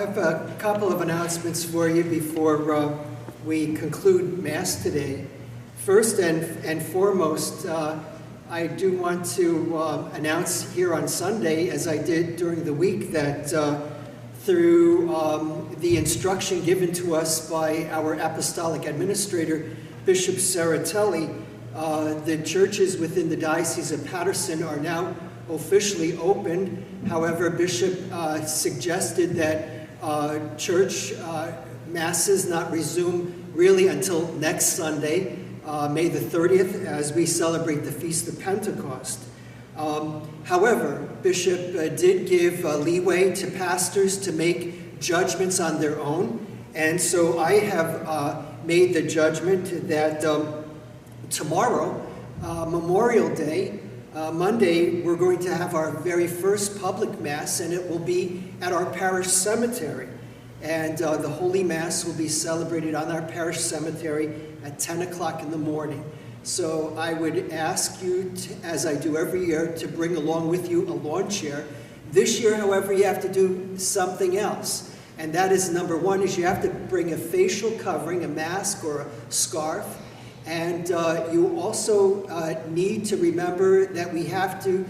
have a couple of announcements for you before we conclude Mass today. First and foremost, I do want to announce here on Sunday, as I did during the week, that through the instruction given to us by our Apostolic Administrator, Bishop Serratelli, the churches within the Diocese of Paterson are now officially opened. However, Bishop suggested that church masses not resume really until next Sunday, May the 30th, as we celebrate the Feast of Pentecost. However, Bishop did give leeway to pastors to make judgments on their own, and so I have made the judgment that tomorrow, Memorial Day, Monday, we're going to have our very first public Mass, and it will be at our parish cemetery. And the Holy Mass will be celebrated on our parish cemetery at 10 o'clock in the morning. So I would ask you, as I do every year, to bring along with you a lawn chair. This year, however, you have to do something else. And that is, number one, is you have to bring a facial covering, a mask or a scarf. And you also need to remember that we have to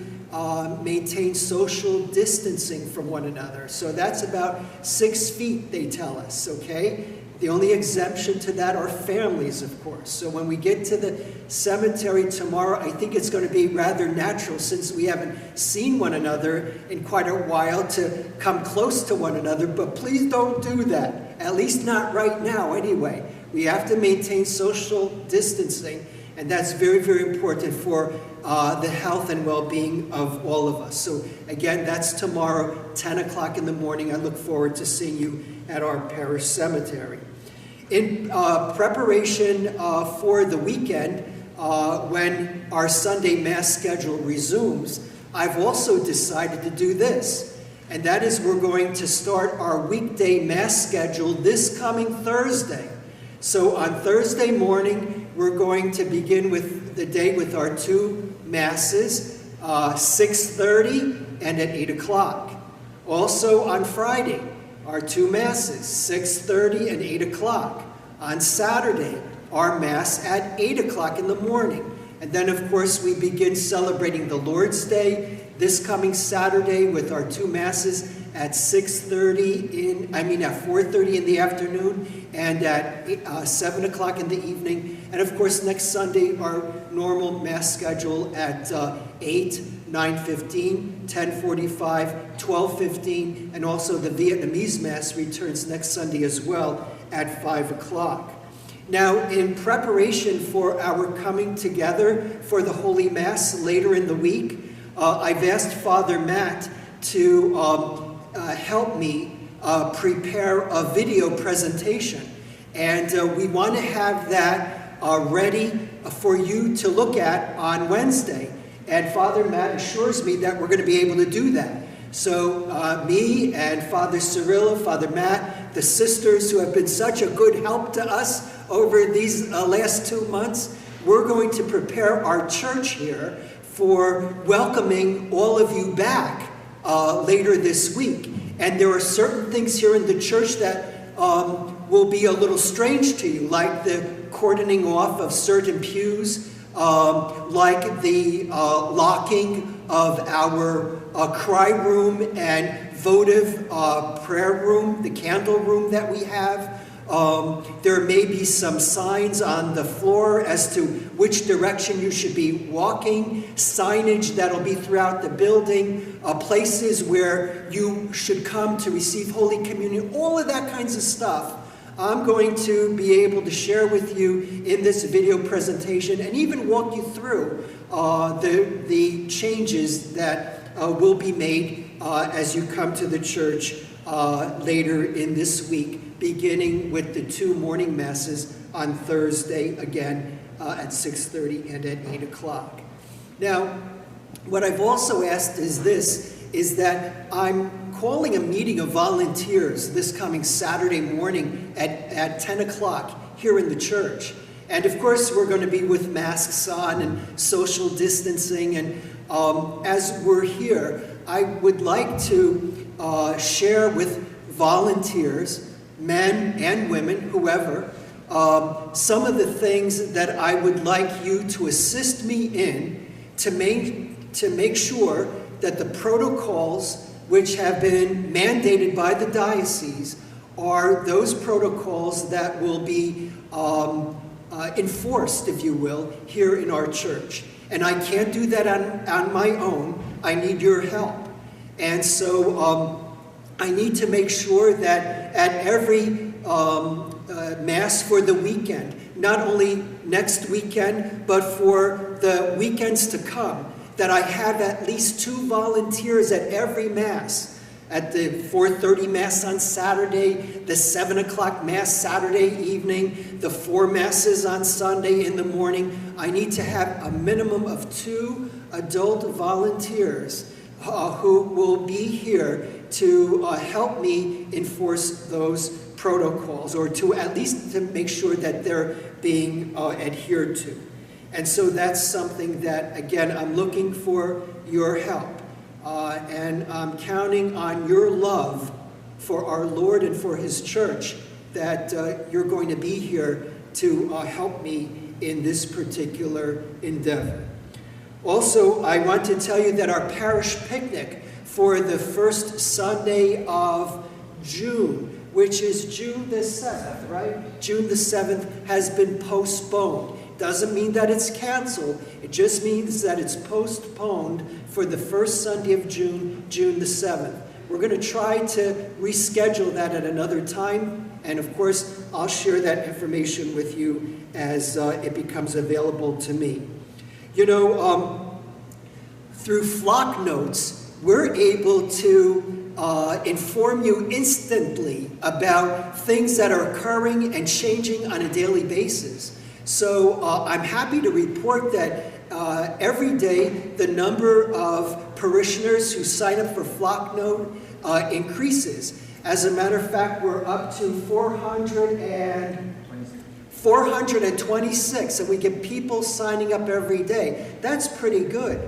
maintain social distancing from one another. So that's about 6 feet, they tell us, okay? The only exemption to that are families, of course. So when we get to the cemetery tomorrow, I think it's going to be rather natural, since we haven't seen one another in quite a while, to come close to one another. But please don't do that, at least not right now anyway. We have to maintain social distancing, and that's very, very important for the health and well-being of all of us. So again, that's tomorrow, 10 o'clock in the morning. I look forward to seeing you at our parish cemetery. In preparation for the weekend, when our Sunday Mass schedule resumes, I've also decided to do this. And that is, we're going to start our weekday Mass schedule this coming Thursday. So on Thursday morning, we're going to begin with the day with our two Masses, 6:30 and at 8 o'clock. Also on Friday, our two Masses, 6:30 and 8 o'clock. On Saturday, our Mass at 8 o'clock in the morning. And then, of course, we begin celebrating the Lord's Day this coming Saturday with our two Masses at 4:30 in the afternoon and at 7 o'clock in the evening. And of course, next Sunday, our normal Mass schedule at 8, 9:15, 10:45, 12:15, and also the Vietnamese Mass returns next Sunday as well at 5 o'clock. Now, in preparation for our coming together for the Holy Mass later in the week, I've asked Father Matt to help me prepare a video presentation. And we want to have that ready for you to look at on Wednesday. And Father Matt assures me that we're going to be able to do that. So me and Father Cirillo, Father Matt, the sisters who have been such a good help to us over these last 2 months, we're going to prepare our church here for welcoming all of you back later this week. And there are certain things here in the church that will be a little strange to you, like the cordoning off of certain pews, like the locking of our cry room and votive prayer room, the candle room that we have. There may be some signs on the floor as to which direction you should be walking, signage that'll be throughout the building, places where you should come to receive Holy Communion, all of that kinds of stuff. I'm going to be able to share with you in this video presentation and even walk you through the changes that will be made as you come to the church later in this week, beginning with the two morning Masses on Thursday, again at 6:30 and at 8 o'clock. Now, what I've also asked is that I'm calling a meeting of volunteers this coming Saturday morning at 10 o'clock here in the church. And of course, we're going to be with masks on and social distancing. And as we're here, I would like to share with volunteers, men and women, whoever, some of the things that I would like you to assist me in to make sure that the protocols which have been mandated by the diocese are those protocols that will be enforced, if you will, here in our church. And I can't do that on my own. I need your help. And so I need to make sure that at every Mass for the weekend, not only next weekend, but for the weekends to come, that I have at least 2 volunteers at every Mass. At the 4:30 Mass on Saturday, the 7 o'clock Mass Saturday evening, the 4 Masses on Sunday in the morning. I need to have a minimum of 2 adult volunteers who will be here to help me enforce those protocols, or to at least to make sure that they're being adhered to. And so that's something that, again, I'm looking for your help. And I'm counting on your love for our Lord and for His church, that you're going to be here to help me in this particular endeavor. Also, I want to tell you that our parish picnic for the first Sunday of June, which is June the 7th, right? June the 7th has been postponed. Doesn't mean that it's canceled. It just means that it's postponed for the first Sunday of June, June the 7th. We're going to try to reschedule that at another time. And of course, I'll share that information with you as it becomes available to me. You know, through Flock Notes, we're able to inform you instantly about things that are occurring and changing on a daily basis. So I'm happy to report that every day the number of parishioners who sign up for Flock Note increases. As a matter of fact, we're up to 426, and we get people signing up every day. That's pretty good.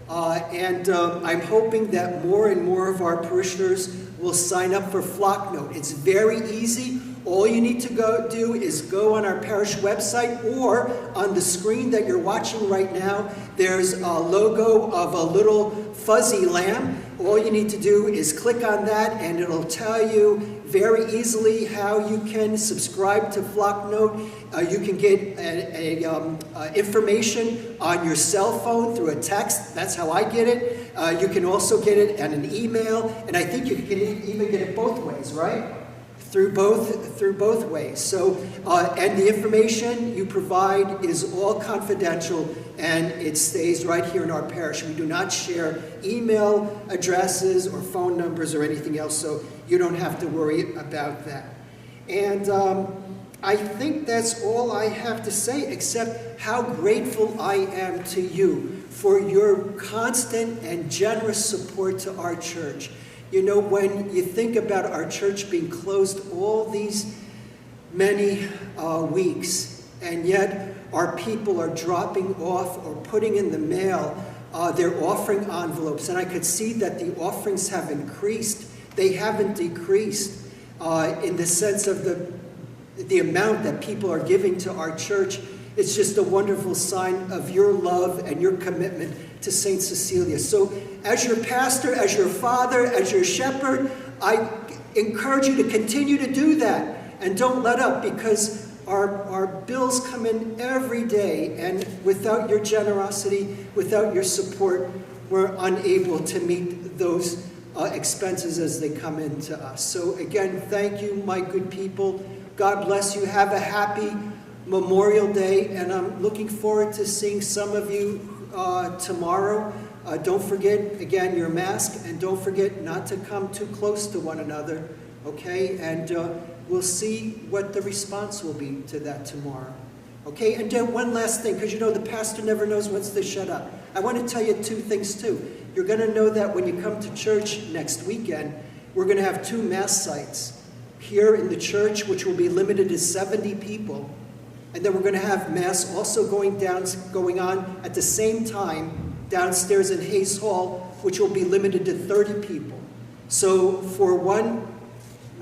And I'm hoping that more and more of our parishioners will sign up for Flock Note. It's very easy. All you need to do is go on our parish website, or on the screen that you're watching right now, there's a logo of a little fuzzy lamb. All you need to do is click on that, and it'll tell you very easily how you can subscribe to Flock Note. You can get information on your cell phone through a text. That's how I get it. You can also get it on an email, and I think you can even get it both ways, right? Through both ways. So, and the information you provide is all confidential, and it stays right here in our parish. We do not share email addresses or phone numbers or anything else, so you don't have to worry about that. And I think that's all I have to say, except how grateful I am to you for your constant and generous support to our church. You know, when you think about our church being closed all these many weeks, and yet our people are dropping off or putting in the mail their offering envelopes, and I could see that the offerings have increased. They haven't decreased in the sense of the amount that people are giving to our church. It's just a wonderful sign of your love and your commitment to St. Cecilia. So as your pastor, as your father, as your shepherd, I encourage you to continue to do that, and don't let up, because our bills come in every day, and without your generosity, without your support, we're unable to meet those expenses as they come into us. So again, thank you, my good people. God bless you. Have a happy Memorial Day, and I'm looking forward to seeing some of you tomorrow. Don't forget, again, your mask, and don't forget not to come too close to one another, okay? And we'll see what the response will be to that tomorrow, okay? And one last thing, because you know the pastor never knows when to shut up. I want to tell you 2 things too. You're going to know that when you come to church next weekend, we're going to have 2 mass sites here in the church, which will be limited to 70 people. And then we're going to have Mass also going on at the same time downstairs in Hayes Hall, which will be limited to 30 people. So for one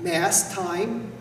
Mass time,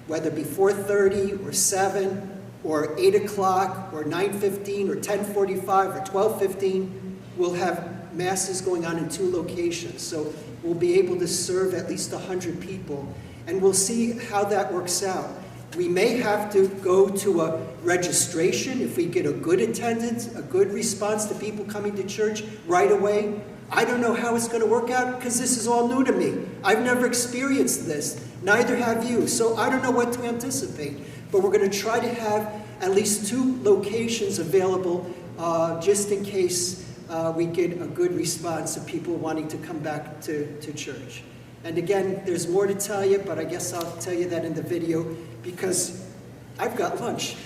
whether it be 4:30 or 7 or 8 o'clock or 9:15 or 10:45 or 12:15, we'll have Masses going on in 2 locations. So we'll be able to serve at least 100 people. And we'll see how that works out. We may have to go to a registration if we get a good attendance, a good response to people coming to church right away. I don't know how it's going to work out because this is all new to me. I've never experienced this. Neither have you. So I don't know what to anticipate. But we're going to try to have at least 2 locations available just in case we get a good response of people wanting to come back to church. And again, there's more to tell you, but I guess I'll tell you that in the video because I've got lunch.